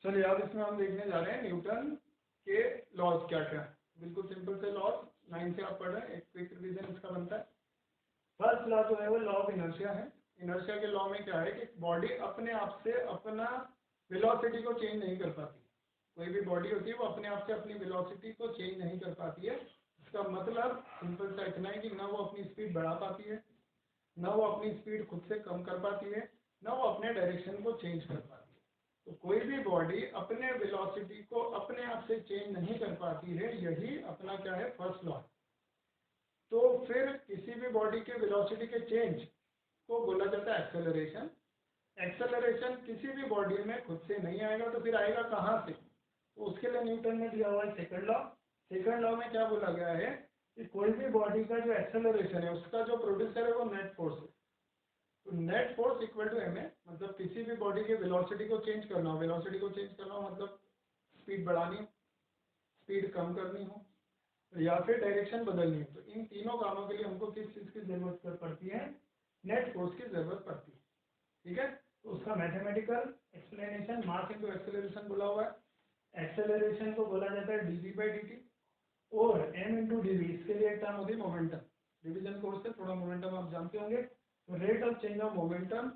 चलिए अब इसमें हम देखने जा रहे हैं न्यूटन के लॉज क्या क्या है। बिल्कुल सिंपल से लॉज 9 से आप पढ़ रहे हैं, एक क्विक रिवीजन इसका बनता है। फर्स्ट लॉ जो है वो लॉ ऑफ इनर्शिया है। इनर्शिया के लॉ में क्या है कि बॉडी अपने आप से अपना वेलोसिटी को चेंज नहीं कर पाती। कोई भी बॉडी होती है वो अपने आप से अपनी वेलोसिटी को चेंज नहीं कर पाती है। इसका मतलब सिंपल सा इतना है कि ना वो अपनी स्पीड बढ़ा पाती है, ना वो अपनी स्पीड खुद से कम कर पाती है, ना वो अपने डायरेक्शन को चेंज कर पाती है। तो कोई भी बॉडी अपने वेलोसिटी को अपने आप से चेंज नहीं कर पाती है, यही अपना क्या है फर्स्ट लॉ। तो फिर किसी भी बॉडी के वेलोसिटी के चेंज को बोला जाता है एक्सेलरेशन। एक्सेलरेशन किसी भी बॉडी में खुद से नहीं आएगा, तो फिर आएगा कहाँ से? तो उसके लिए न्यूटन ने दिया हुआ है सेकंड लॉ। सेकंड लॉ में क्या बोला गया है कि कोई भी बॉडी का जो एक्सेलरेशन है उसका जो प्रोड्यूसर है वो नेट फोर्स है। तो net force equal to M A, मतलब किसी भी बॉडी के वेलोसिटी को चेंज करना हो, वेलोसिटी को चेंज करना हो मतलब स्पीड बढ़ानी हो, स्पीड कम करनी हो, या फिर डायरेक्शन बदलनी हो, तो इन तीनों कामों के लिए हमको किस चीज़ की जरूरत पड़ती है? नेट फोर्स की जरूरत पड़ती है। ठीक है, तो उसका mathematical explanation mass into acceleration बोला हुआ है। एक्सेलरेशन को बोला जाता है dv/dt और m इंटू dv, इसके लिए एक टर्म होती है मोमेंटम। डिवीजन कोर्स से थोड़ा मोमेंटम आप जानते होंगे। तो rate of change of momentum,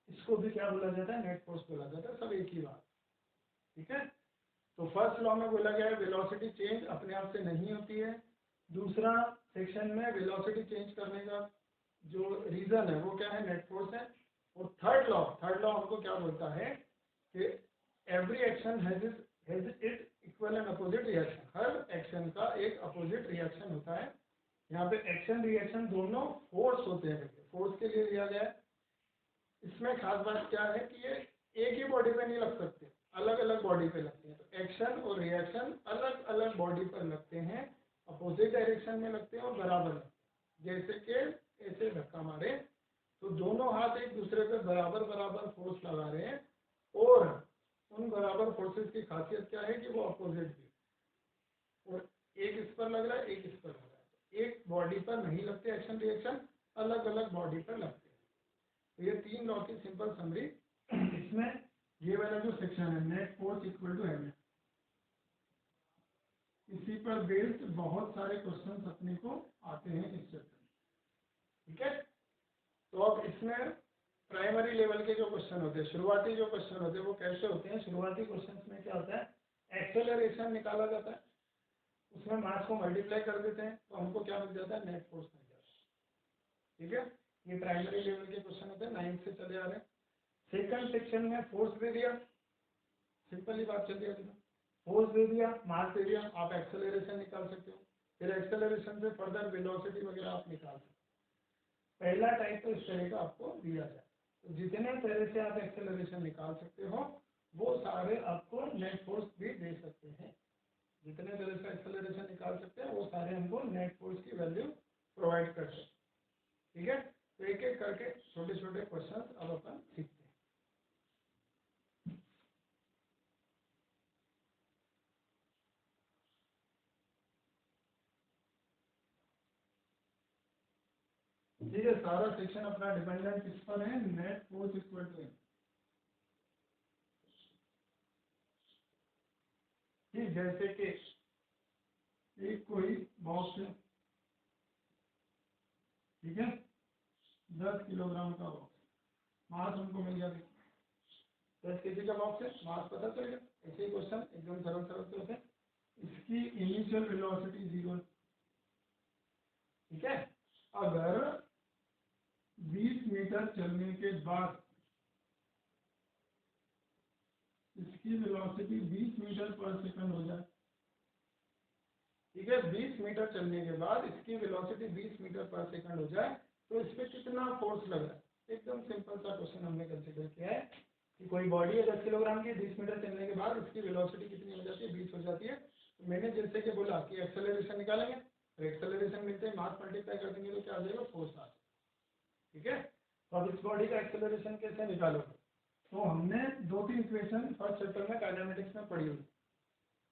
इसको भी क्या बोला जाता है? नेट फोर्स बोला जाता है। सब एक ही बात। ठीक है, तो फर्स्ट लॉ में बोला गया है वेलोसिटी चेंज अपने आप से नहीं होती है। दूसरा सेक्शन में वेलोसिटी चेंज करने का जो रीजन है वो क्या है? नेट फोर्स है। और थर्ड लॉ हमको क्या बोलता है कि every action has it equal and opposite reaction. Her action का एक अपोजिट रिएक्शन होता है। यहाँ पे एक्शन रिएक्शन दोनों फोर्स होते हैं। फोर्स के लिए लिया गया है। इसमें खास बात क्या है कि ये एक ही बॉडी पे नहीं लग सकते, अलग अलग बॉडी पे लगते हैं। तो एक्शन और रिएक्शन अलग अलग बॉडी पर लगते हैं, अपोजिट डायरेक्शन में लगते हैं और बराबर लगते हैं। जैसे कि ऐसे धक्का मारे तो दोनों हाथ एक दूसरे पे बराबर बराबर फोर्स लगा रहे हैं, और उन बराबर फोर्सेस की खासियत क्या है कि वो अपोजिट भी, और एक इस पर लग रहा है एक इस पर लग रहा है। तो एक बॉडी पर नहीं लगते एक्शन रिएक्शन, अलग अलग बॉडी पर लगते हैं। तो ये तीन लॉ की सिंपल समरी। इसमें ये वाला जो सेक्शन है net force equal to M, इसी पर बेस्ड बहुत सारे क्वेश्चंस अपने को आते हैं इस चैप्टर में। ठीक है, तो अब इसमें प्राइमरी लेवल के जो क्वेश्चन होते हैं, शुरुआती जो क्वेश्चन होते हैं वो कैसे होते हैं? शुरुआती क्वेश्चन में क्या होता है? एक्सेलरेशन निकाला जाता है, उसमें मास को मल्टीप्लाई कर देते हैं तो हमको क्या मिल जाता है? नेट फोर्स मिल जाता है। ठीक है, ये प्राइमरी लेवल के क्वेश्चन होते हैं, 9 से चले आ रहे हैं। सेकंड सेक्शन में फोर्स दे दिया, सिंपल ही बात चल रही है। फोर्स दे दिया, मास दे दिया, आप एक्सेलरेशन निकाल सकते हो। फिर एक्सेलरेशन से फर्दर वेलोसिटी वगैरह आप निकाल सकते हो। पहला टाइप तो इस तरह का आपको दिया जाए, तो जितने तरह से आप एक्सेलरेशन निकाल सकते हो वो सारे आपको नेट फोर्स भी दे सकते हैं। जितने तरह से एक्सेलरेशन निकाल सकते हैं वो सारे हमको नेट फोर्स की वैल्यू प्रोवाइड कर सकते हैं। ठीक है, तो एक एक करके छोटे छोटे क्वेश्चन अब अपन सीखते हैं। ठीक है, सारा सेक्शन अपना डिपेंडेंट किस पर है? Net force equal to M. ठीक, जैसे कि एक कोई बॉक्स है, ठीक है, 10 किलोग्राम का बॉक्स, मास हमको मिल गया। 10 केजी का बॉक्स है, मास पता चलेगा। ऐसे ही क्वेश्चन एकदम सरल सरल से होते हैं। इसकी इनिशियल वेलोसिटी 0, ठीक है। अगर 20 मीटर चलने के बाद इसकी वेलोसिटी 20 मीटर पर सेकंड हो जाए, ठीक है, 20 मीटर चलने के बाद इसकी वेलोसिटी 20 मीटर पर सेकंड हो जाए, तो इस पर कितना फोर्स लग रहा है? एकदम सिंपल सा क्वेश्चन हमने कंसिडर किया है कि कोई बॉडी है 10 किलोग्राम की, 20 मीटर चलने के बाद इसकी वेलोसिटी कितनी हो जाती है? 20 हो जाती है। तो मैंने जैसे कि बोला कि एक्सेलरेशन निकालेंगे, तो एक्सेलरेशन मिलते हैं मास मल्टीप्लाई कर देंगे तो क्या आ जाएगा? फोर्स आ जाएगा। ठीक है, तो अब इस बॉडी का एक्सेलरेशन कैसे निकालोगे? तो हमने 2-3 इक्वेशन फर्स्ट चैप्टर में काइनेमेटिक्स में पढ़ी हुई,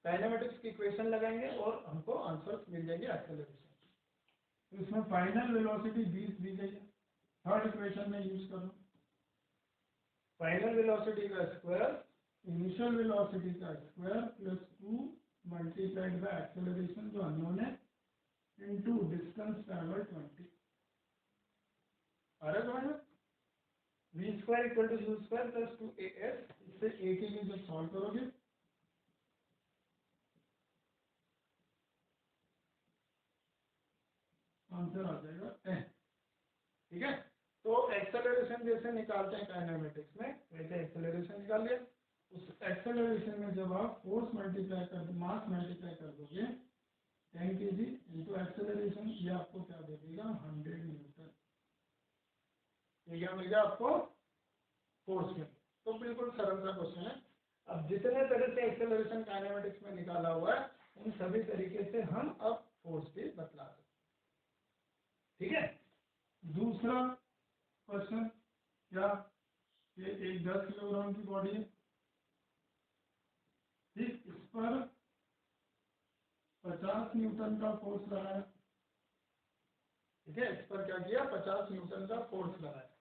काइनेमेटिक्स की इक्वेशन लगाएंगे और हमको आंसर मिल जाएंगे एक्सेलरेशन। तो इसमें फाइनल वेलोसिटी 20 दी गई है, थर्ड इक्वेशन में यूज करो। फाइनल वेलोसिटी का स्क्वायर इनिशियल वेलोसिटी का square plus 2 multiplied by acceleration जो अननोन है इनटू डिस्टेंस ट्रैवल 20। आ रहा है समझ में? V square equal to U square plus 2as। इससे a के लिए जब सॉल्व करोगे आंसर आ जाएगा 10। ठीक है, तो एक्सेलरेशन जैसे निकालते हैं काइनेमेटिक्स में वैसे एक्सेलरेशन निकाल लिया। उस एक्सेलरेशन में जब आप फोर्स मल्टीप्लाई कर मास मल्टीप्लाई कर दोगे 10 kg इंटू एक्सेलरेशन, ये आपको क्या दे देगा 100 न्यूटन। ये क्या मिल गया आपको फोर्स में। तो बिल्कुल सरल सा क्वेश्चन है। अब जितने तरह से एक्सेलरेशन काइनेमेटिक्स में निकाला हुआ है उन सभी तरीके से हम अब फोर्स भी बतला सकते हैं। ठीक है, दूसरा क्वेश्चन क्या, ये एक 10 किलोग्राम की बॉडी है, ठीक, इस पर 50 न्यूटन का फोर्स लगाया। ठीक है, इस पर क्या किया 50 न्यूटन का फोर्स लगाया।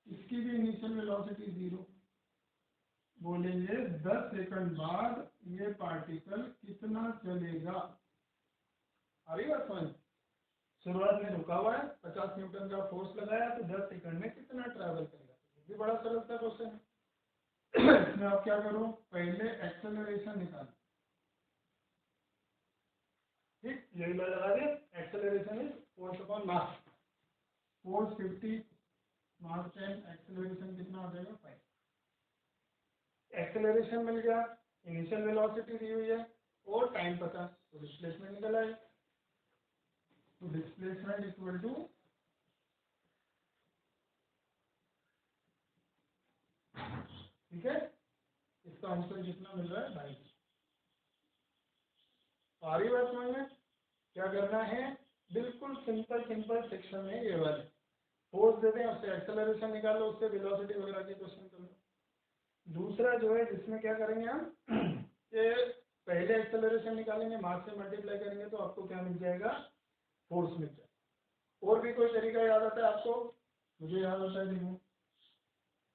इसकी भी इनिशियल वेलोसिटी 0। बोलेंगे 10 सेकंड बाद ये पार्टिकल कितना चलेगा। आ रही बात समझ? शुरुआत में रुका हुआ है, 50 न्यूटन का फोर्स लगाया तो 10 सेकंड में कितना ट्रैवल करेगा। ये भी बड़ा सरल सा क्वेश्चन है। इसमें आप क्या करो, पहले एक्सेलरेशन निकालो। ठीक, यही लगा दिया, acceleration is force upon mass. Force 50, mass 10, acceleration कितना आ जाएगा 5। एक्सेलरेशन मिल गया, इनिशियल वेलोसिटी दी हुई है और टाइम पता, तो डिस्प्लेसमेंट निकल आए। तो डिस्प्लेसमेंट इक्वल टू ठीक है, इसका आंसर कितना मिल रहा है 22। आ रही बात समझ में? क्या करना है, बिल्कुल सिंपल सेक्शन है ये वाले। फोर्स देते हैं उससे एक्सेलरेशन निकालो, उससे वेलोसिटी वगैरह के क्वेश्चन कर लो। दूसरा जो है जिसमें क्या करेंगे हम कि पहले एक्सेलरेशन निकालेंगे, मास से मल्टीप्लाई करेंगे तो आपको क्या मिल जाएगा फोर्स मिल जाएगा। और भी कोई तरीका याद आता है आपको? मुझे याद आता है, देखो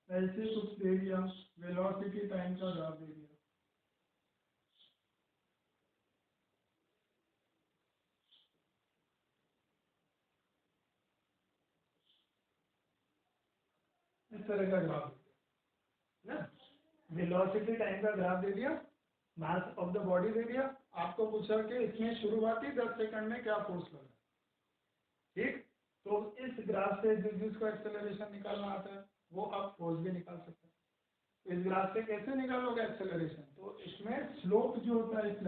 ऐसे कुछ दे दिया, वेलोसिटी टाइम का ग्राफ दे दिया, इस तरह का ग्राफ ना, वेलोसिटी टाइम का ग्राफ दे दिया, मास ऑफ द बॉडी दे दिया, आपको पूछा कि इसमें शुरुआती 10 सेकंड में क्या फोर्स लगा। ठीक, तो इस ग्राफ से जिसको एक्सेलरेशन निकालना आता है वो आप फोर्स भी निकाल सकते हैं। इस ग्राफ से कैसे निकालोगे एक्सेलरेशन, तो इसमें स्लोप जो होता है इस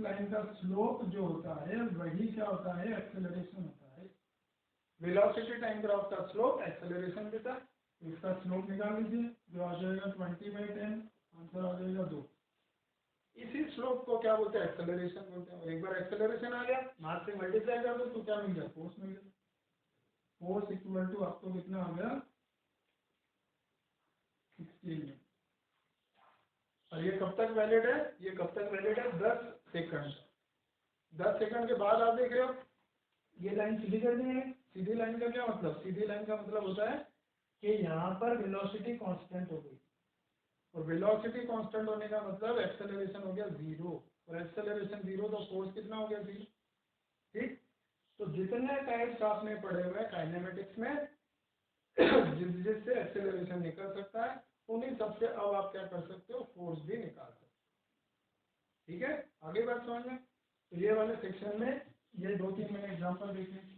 लाइन का स्लोप जो होता है वही क्या होता है एक्सेलरेशन होता है। वेलोसिटी टाइम ग्राफ का स्लोप एक्सेलरेशन देता है, इसका स्लोप निकाल लीजिए जो आ जाएगा 20/10, आंसर आ जाएगा 2। इसी स्लोप को क्या बोलते हैं एक्सेलरेशन बोलते हैं। और एक बार एक्सेलरेशन आ गया, मास से मल्टीप्लाई कर दो तो क्या मिल गया फोर्स मिल गया। फोर्स इक्वल टू आपको कितना आ गया 16। और ये कब तक वैलिड है, ये कब तक वैलिड है 10 सेकंड। 10 सेकंड के बाद आप देख रहे हो ये लाइन सीधी कर दी है। सीधी लाइन का क्या मतलब, सीधी लाइन का मतलब होता है कि यहाँ पर वेलोसिटी कांस्टेंट हो गई, और वेलोसिटी कांस्टेंट होने का मतलब एक्सेलरेशन हो गया 0, और एक्सेलरेशन 0 तो फोर्स कितना हो गया 0। ठीक, तो जितने टाइप्स आपने पढ़े हुए हैं काइनेमेटिक्स में जिससे एक्सेलरेशन निकल सकता है, उन्हीं सबसे अब आप क्या कर सकते हो फोर्स भी निकाल सकते हो। ठीक है, आगे बात समझ में? तो ये वाले सेक्शन में ये 2-3 मैंने एग्जांपल देखे।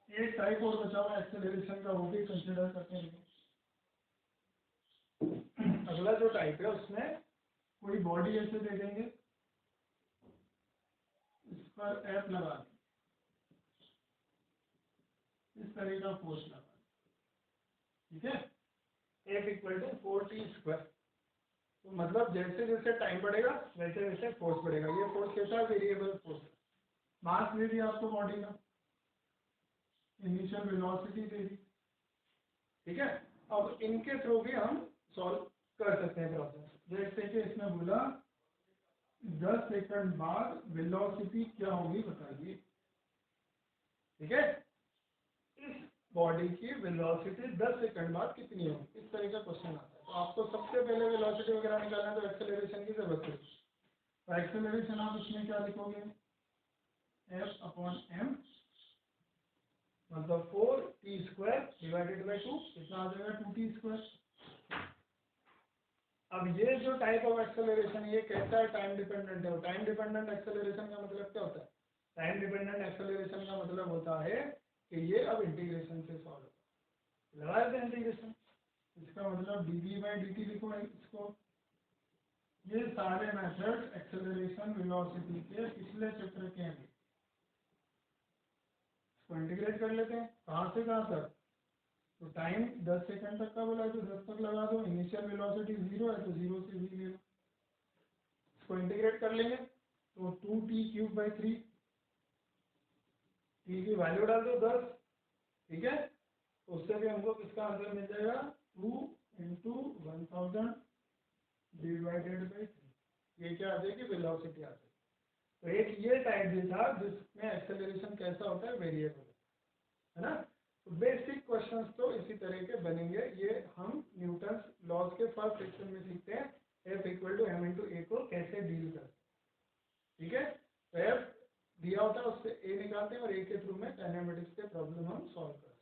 एक टाइप और बचा हुआ एक्सेलरेशन का, वो भी कंसिडर करते हैं। अगला जो टाइप है उसमें कोई बॉडी ऐसे दे देंगे, इस पर एफ लगा दें, इस तरह का फोर्स लगा दें। ठीक है, एफ इक्वल टू 4t²। तो मतलब जैसे जैसे टाइम बढ़ेगा वैसे वैसे फोर्स बढ़ेगा। ये फोर्स कैसा वेरिएबल फोर्स। मास दे दिया आपको बॉडी का, इनिशियल वेलोसिटी दे दी। ठीक है, अब इनके थ्रू भी हम सॉल्व कर सकते हैं प्रॉब्लम। जैसे कि इसमें बोला 10 सेकंड बाद वेलोसिटी क्या होगी बताइए। ठीक है, इस बॉडी की वेलोसिटी 10 सेकंड बाद कितनी होगी, इस तरह का क्वेश्चन आता है। तो आपको सबसे पहले वेलोसिटी वगैरह निकालना है तो एक्सेलरेशन की जरूरत है। तो एक्सेलरेशन आप इसमें क्या लिखोगे, F/m मतलब 4t² डिवाइडेड बाई 2, कितना आ जाएगा 2t²। अब ये जो टाइप ऑफ एक्सेलरेशन ये कैसा है, टाइम डिपेंडेंट है। टाइम डिपेंडेंट एक्सेलरेशन का मतलब क्या होता है, टाइम डिपेंडेंट एक्सेलरेशन का मतलब होता है कि ये अब इंटीग्रेशन से सॉल्व होगा। लगा देते हैं इंटीग्रेशन, इसका मतलब dv/dt लिखो इसको। ये सारे मेथड एक्सेलरेशन वेलोसिटी के पिछले चैप्टर के हैं, इसको इंटीग्रेट कर लेते हैं। कहाँ से कहाँ तक, तो टाइम 10 सेकंड तक का बोला है तो 10 तक लगा दो, इनिशियल वेलोसिटी 0 है तो 0 से भी ले लो। इसको इंटीग्रेट कर लेंगे तो 2t³/3, टी की वैल्यू डाल दो 10, ठीक है। तो उससे भी हमको किसका आंसर मिल जाएगा, 2 × 1000 डिवाइडेड बाई 3। ये क्या आ जाएगी, वेलोसिटी आ जाएगी। तो एक ये टाइप भी था जिसमें एक्सेलरेशन कैसा होता है, वेरिएबल है ना। तो बेसिक क्वेश्चंस तो इसी तरह के बनेंगे। ये हम न्यूटन लॉज के फर्स्ट सेक्शन में सीखते हैं F=m×a को कैसे डील करते हैं, ठीक है। तो F दिया होता है उससे a निकालते हैं और a के थ्रू में काइनेमेटिक्स के प्रॉब्लम हम सॉल्व करते हैं।